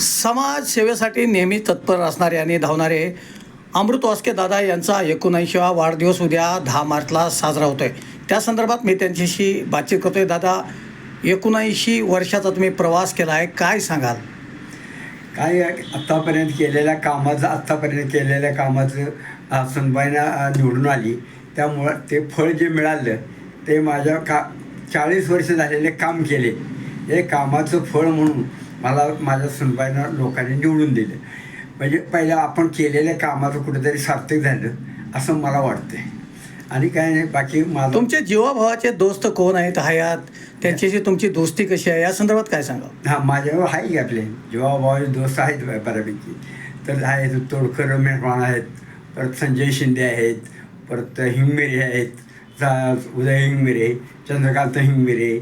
समाजसेवेसाठी नेहमी तत्पर असणारे आणि धावणारे अमृत वास्के दादा यांचा 79वा वाढदिवस उद्या 10 मार्चला साजरा होतो आहे. त्या संदर्भात मी त्यांच्याशी बातचीत करतो आहे. दादा, 79 वर्षाचा तुम्ही प्रवास केला आहे, काय सांगाल? काय आत्तापर्यंत केलेल्या कामाचं सुनबाईंना निवडून आली, त्यामुळं ते फळ जे मिळालं ते माझ्या 40 वर्ष झालेले काम केले, हे कामाचं फळ म्हणून मला माझ्या सुनबाईंना लोकांनी निवडून दिलं. म्हणजे पहिलं आपण केलेल्या कामाचं कुठेतरी सार्थक झालं असं मला वाटतंय. आणि काय नाही, बाकी माझं तुमचे जीवाभावाचे दोस्त कोण आहेत हयात, त्यांच्याशी तुमची दोस्ती कशी आहे या संदर्भात काय सांगा? हां, माझ्यावर आहे की आपले जीवाभावाचे दोस्त आहेत बऱ्यापैकी. तर आहेत तोडकर मेहमान आहेत, परत संजय शिंदे आहेत, परत हिंगमिरे आहेत, उदय हिंगमिरे, चंद्रकांत हिंगमिरे,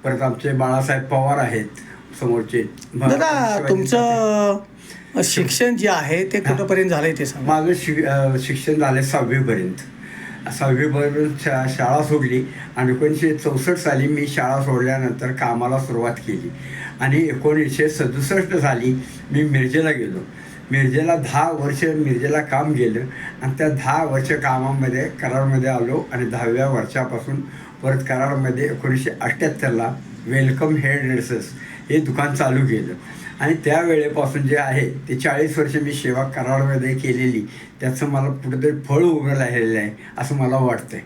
परत आमचे बाळासाहेब पवार आहेत समोरचे. दादा, तुमचं शिक्षण जे आहे ते कुठंपर्यंत झालं आहे ते सांगा. माझं शिक्षण झालं 6वीपर्यंत. 6वीपर्यंत शाळा सोडली आणि 1964 साली मी शाळा सोडल्यानंतर कामाला सुरुवात केली आणि 1967 साली मी मिरजेला गेलो. मिरजेला 10 वर्ष मिरजेला काम केलं आणि त्या 10 वर्ष कामामध्ये कराडमध्ये आलो आणि 10व्या वर्षापासून परत कराडमध्ये 1978ला वेलकम हेअर ड्रेसेस हे दुकान चालू केलं. आणि त्या वेळेपासून जे आहे ते 40 वर्ष मी सेवा कराडमध्ये केलेली, त्याचं मला कुठेतरी फळ उभं राहिलेलं आहे असं मला वाटतं आहे.